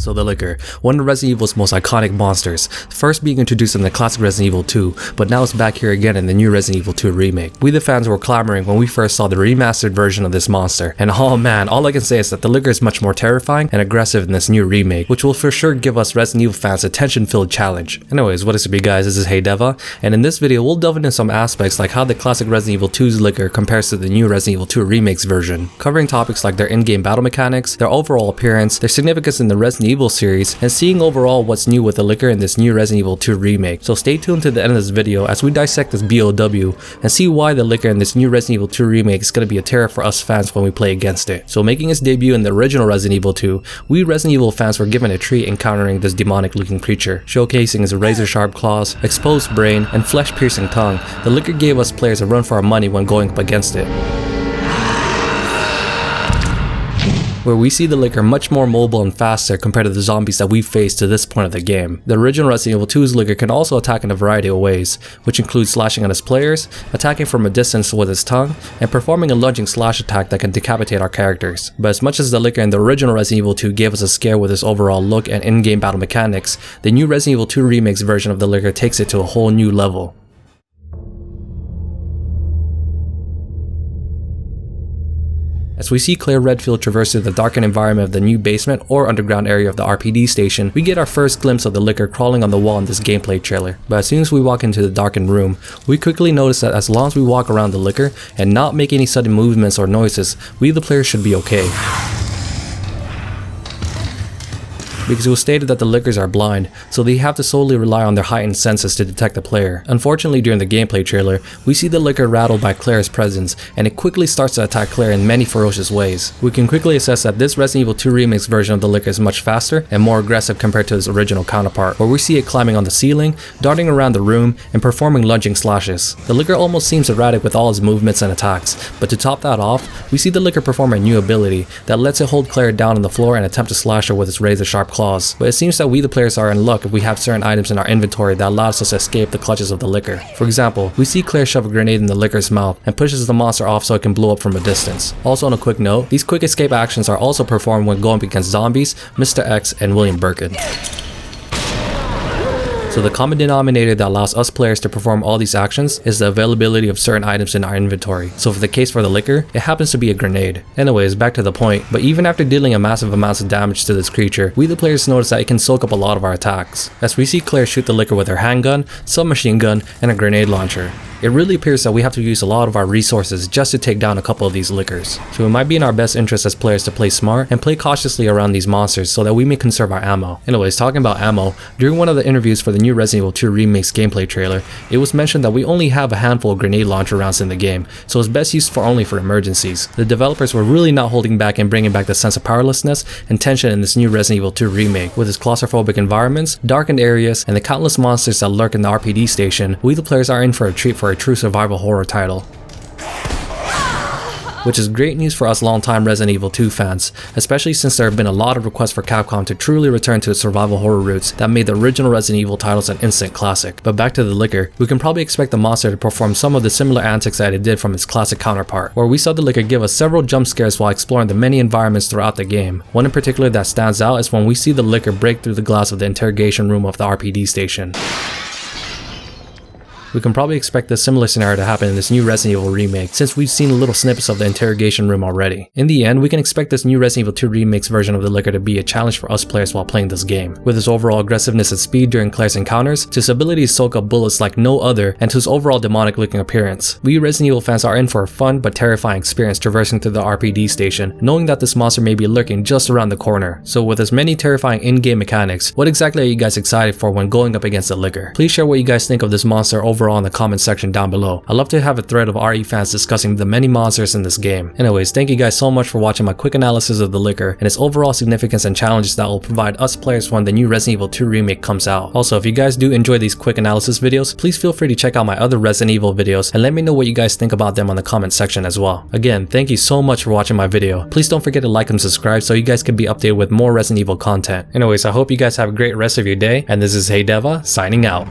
So the Licker, one of Resident Evil's most iconic monsters, first being introduced in the classic Resident Evil 2, but now it's back here again in the new Resident Evil 2 remake. We the fans were clamoring when we first saw the remastered version of this monster, and oh man, all I can say is that the Licker is much more terrifying and aggressive in this new remake, which will for sure give us Resident Evil fans a tension-filled challenge. Anyways, what is up you guys, this is DeVuH, and in this video we'll delve into some aspects like how the classic Resident Evil 2's Licker compares to the new Resident Evil 2 remake's version, covering topics like their in-game battle mechanics, their overall appearance, their significance in the Resident Evil series, and seeing overall what's new with the Licker in this new Resident Evil 2 remake. So stay tuned to the end of this video as we dissect this BOW and see why the Licker in this new Resident Evil 2 remake is going to be a terror for us fans when we play against it. So making its debut in the original Resident Evil 2, we Resident Evil fans were given a treat encountering this demonic looking creature, showcasing his razor sharp claws, exposed brain, and flesh piercing tongue. The Licker gave us players a run for our money when going up against it, where we see the Licker much more mobile and faster compared to the zombies that we've faced to this point of the game. The original Resident Evil 2's Licker can also attack in a variety of ways, which includes slashing at its players, attacking from a distance with its tongue, and performing a lunging slash attack that can decapitate our characters. But as much as the Licker in the original Resident Evil 2 gave us a scare with its overall look and in-game battle mechanics, the new Resident Evil 2 remake's version of the Licker takes it to a whole new level. As we see Claire Redfield traverse through the darkened environment of the new basement or underground area of the RPD station, we get our first glimpse of the Licker crawling on the wall in this gameplay trailer. But as soon as we walk into the darkened room, we quickly notice that as long as we walk around the Licker and not make any sudden movements or noises, we the player should be okay, because it was stated that the Lickers are blind, so they have to solely rely on their heightened senses to detect the player. Unfortunately, during the gameplay trailer, we see the Licker rattled by Claire's presence, and it quickly starts to attack Claire in many ferocious ways. We can quickly assess that this Resident Evil 2 remake's version of the Licker is much faster and more aggressive compared to its original counterpart, where we see it climbing on the ceiling, darting around the room, and performing lunging slashes. The Licker almost seems erratic with all its movements and attacks, but to top that off, we see the Licker perform a new ability that lets it hold Claire down on the floor and attempt to slash her with its razor sharp claws. But it seems that we the players are in luck if we have certain items in our inventory that allows us to escape the clutches of the Licker. For example, we see Claire shove a grenade in the Licker's mouth and pushes the monster off so it can blow up from a distance. Also on a quick note, these quick escape actions are also performed when going up against zombies, Mr. X, and Willaim Birkin. So the common denominator that allows us players to perform all these actions is the availability of certain items in our inventory. So for the case for the Licker, it happens to be a grenade. Anyways, back to the point, but even after dealing a massive amounts of damage to this creature, we the players notice that it can soak up a lot of our attacks, as we see Claire shoot the Licker with her handgun, submachine gun, and a grenade launcher. It really appears that we have to use a lot of our resources just to take down a couple of these Lickers. So it might be in our best interest as players to play smart and play cautiously around these monsters so that we may conserve our ammo. Anyways, talking about ammo, during one of the interviews for the new Resident Evil 2 remake's gameplay trailer, it was mentioned that we only have a handful of grenade launcher rounds in the game, so it's best used for only for emergencies. The developers were really not holding back in bringing back the sense of powerlessness and tension in this new Resident Evil 2 remake. With its claustrophobic environments, darkened areas, and the countless monsters that lurk in the RPD station, we the players are in for a treat for a true survival horror title, which is great news for us longtime Resident Evil 2 fans, especially since there have been a lot of requests for Capcom to truly return to its survival horror roots that made the original Resident Evil titles an instant classic. But back to the Licker, we can probably expect the monster to perform some of the similar antics that it did from its classic counterpart, where we saw the Licker give us several jump scares while exploring the many environments throughout the game. One in particular that stands out is when we see the Licker break through the glass of the interrogation room of the RPD station. We can probably expect a similar scenario to happen in this new Resident Evil remake, since we've seen little snippets of the interrogation room already. In the end, we can expect this new Resident Evil 2 remake's version of the Licker to be a challenge for us players while playing this game. With its overall aggressiveness and speed during Claire's encounters, to its ability to soak up bullets like no other, and to its overall demonic looking appearance, we Resident Evil fans are in for a fun but terrifying experience traversing through the RPD station, knowing that this monster may be lurking just around the corner. So with as many terrifying in-game mechanics, what exactly are you guys excited for when going up against the Licker? Please share what you guys think of this monster overall in the comment section down below. I'd love to have a thread of RE fans discussing the many monsters in this game. Anyways, thank you guys so much for watching my quick analysis of the Licker and its overall significance and challenges that will provide us players when the new Resident Evil 2 remake comes out. Also, if you guys do enjoy these quick analysis videos, please feel free to check out my other Resident Evil videos and let me know what you guys think about them on the comment section as well. Again, thank you so much for watching my video. Please don't forget to like and subscribe so you guys can be updated with more Resident Evil content. Anyways, I hope you guys have a great rest of your day, and this is DeVuH signing out.